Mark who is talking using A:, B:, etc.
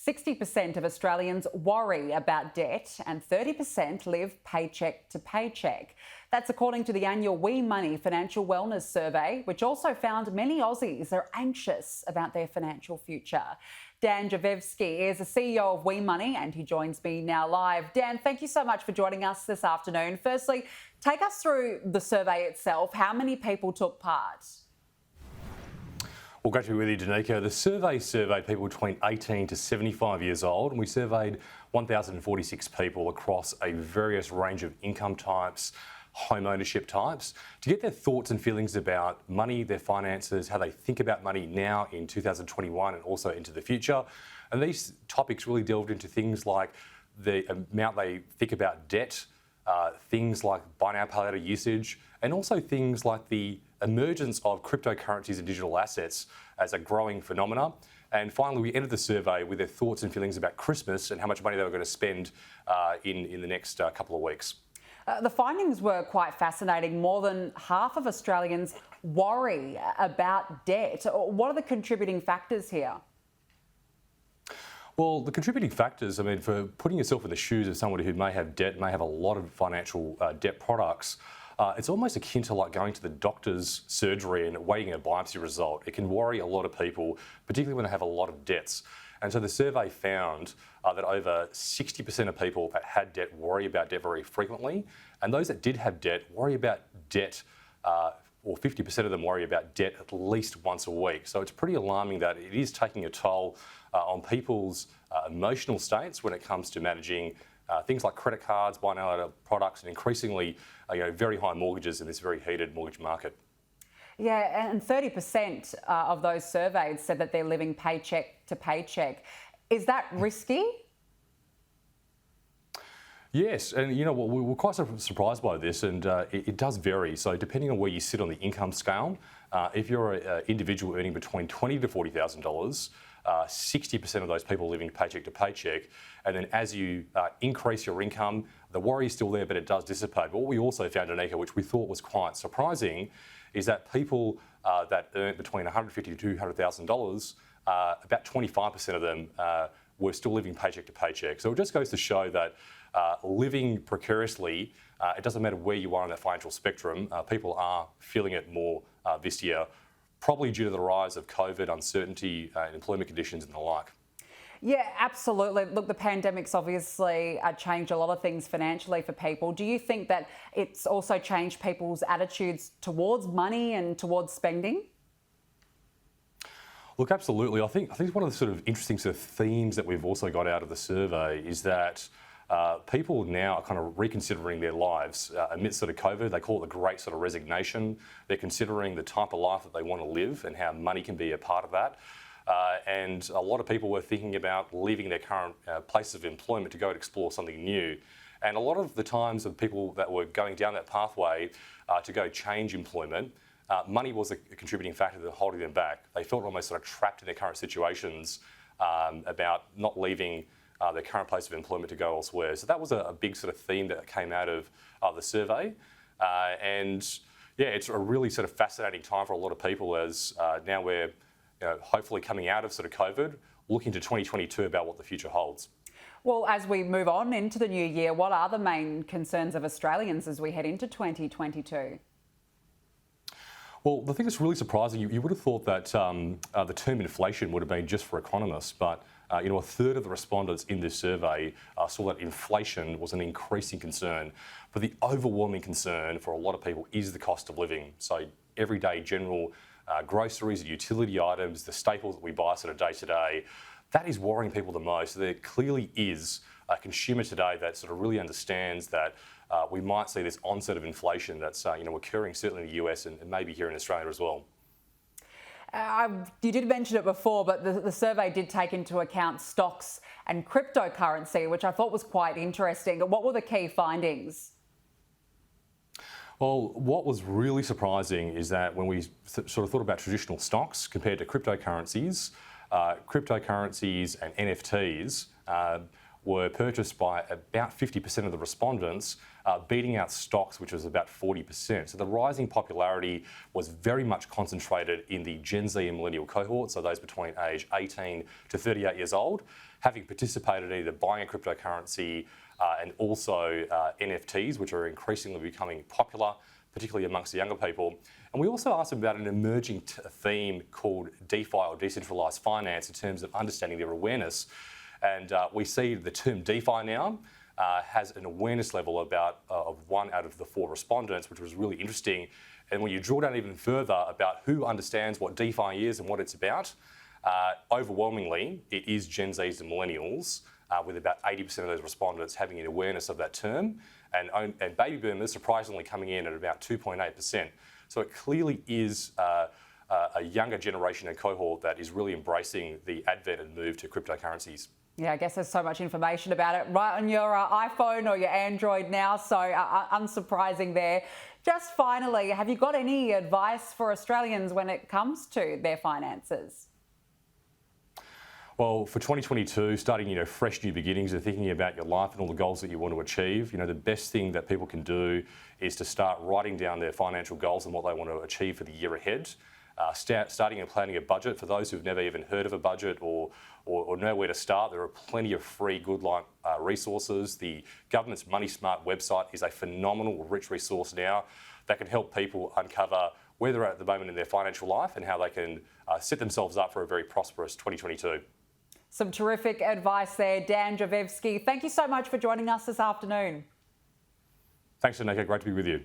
A: 60% of Australians worry about debt and 30% live paycheck to paycheck. That's according to the annual WeMoney Financial Wellness Survey, which also found many Aussies are anxious about their financial future. Dan Jovevski is the CEO of WeMoney and he joins me now live. Dan, thank you so much for joining us this afternoon. Firstly, take us through the survey itself. How many people took part?
B: Well, great to be with you, Danica. The survey surveyed people between 18 to 75 years old, and we surveyed 1,046 people across a various range of income types, home ownership types, to get their thoughts and feelings about money, their finances, how they think about money now in 2021 and also into the future. And these topics really delved into things like the amount they think about debt, things like buy now, pay later usage, and also things like the emergence of cryptocurrencies and digital assets as a growing phenomena. And finally, we ended the survey with their thoughts and feelings about Christmas and how much money they were going to spend in the next couple of weeks.
A: The findings were quite fascinating. More than half of Australians worry about debt. What are the contributing factors here?
B: Well, the contributing factors, I mean, for putting yourself in the shoes of somebody who may have debt, may have a lot of financial debt products, it's almost akin to like going to the doctor's surgery and waiting a biopsy result. It can worry a lot of people, particularly when they have a lot of debts. And so the survey found that over 60% of people that had debt worry about debt very frequently. And those that did have debt worry about debt, or 50% of them worry about debt at least once a week. So it's pretty alarming that it is taking a toll on people's emotional states when it comes to managing things like credit cards, buy now later products, and increasingly very high mortgages in this very heated mortgage market.
A: Yeah, and 30% of those surveyed said that they're living paycheck to paycheck. Is that risky?
B: Yes, and we were quite surprised by this, and it does vary. So depending on where you sit on the income scale, if you're an individual earning between $20,000 to $40,000, 60% of those people living paycheck to paycheck, and then as you increase your income, the worry is still there, but it does dissipate. But what we also found, Danica, which we thought was quite surprising, is that people that earn between $150,000 to $200,000, about 25% of them were still living paycheck to paycheck. So it just goes to show that living precariously, it doesn't matter where you are on that financial spectrum, people are feeling it more this year, probably due to the rise of COVID, uncertainty, employment conditions and the like.
A: Yeah, absolutely. Look, the pandemic's obviously changed a lot of things financially for people. Do you think that it's also changed people's attitudes towards money and towards spending?
B: Look, absolutely. I think one of the sort of interesting sort of themes that we've also got out of the survey is that people now are kind of reconsidering their lives amidst sort of COVID. They call it the great sort of resignation. They're considering the type of life that they want to live and how money can be a part of that. And a lot of people were thinking about leaving their current place of employment to go and explore something new. And a lot of the times of people that were going down that pathway to go change employment, money was a contributing factor that holding them back. They felt almost sort of trapped in their current situations about not leaving their current place of employment to go elsewhere. So that was a big sort of theme that came out of the survey. And yeah, it's a really sort of fascinating time for a lot of people as now we're hopefully coming out of sort of COVID, looking to 2022 about what the future holds.
A: Well, as we move on into the new year, what are the main concerns of Australians as we head into 2022?
B: Well, the thing that's really surprising, you would have thought that the term inflation would have been just for economists, but a third of the respondents in this survey saw that inflation was an increasing concern. But the overwhelming concern for a lot of people is the cost of living. So everyday general groceries, utility items, the staples that we buy sort of day to day, that is worrying people the most. There clearly is a consumer today that sort of really understands that we might see this onset of inflation that's occurring certainly in the US and maybe here in Australia as well.
A: You did mention it before, but the survey did take into account stocks and cryptocurrency, which I thought was quite interesting. What were the key findings?
B: Well, what was really surprising is that when we sort of thought about traditional stocks compared to cryptocurrencies, cryptocurrencies and NFTs were purchased by about 50% of the respondents, beating out stocks, which was about 40%. So the rising popularity was very much concentrated in the Gen Z and millennial cohort, so those between age 18 to 38 years old. having participated in either buying a cryptocurrency and also NFTs, which are increasingly becoming popular, particularly amongst the younger people. And we also asked them about an emerging theme called DeFi or decentralized finance in terms of understanding their awareness. And we see the term DeFi now has an awareness level of 1 out of the 4 respondents, which was really interesting. And when you drill down even further about who understands what DeFi is and what it's about, overwhelmingly, it is Gen Zs and millennials, with about 80% of those respondents having an awareness of that term, and baby boomers surprisingly coming in at about 2.8%. So it clearly is a younger generation and cohort that is really embracing the advent and move to cryptocurrencies.
A: Yeah, I guess there's so much information about it right on your iPhone or your Android now, so unsurprising there. Just finally, have you got any advice for Australians when it comes to their finances?
B: Well, for 2022, starting fresh new beginnings and thinking about your life and all the goals that you want to achieve, the best thing that people can do is to start writing down their financial goals and what they want to achieve for the year ahead. Starting and planning a budget. For those who've never even heard of a budget or know where to start, there are plenty of free Goodline resources. The government's Money Smart website is a phenomenal, rich resource now that can help people uncover where they're at the moment in their financial life and how they can set themselves up for a very prosperous 2022.
A: Some terrific advice there, Dan Jovevski. Thank you so much for joining us this afternoon.
B: Thanks, Annika. Great to be with you.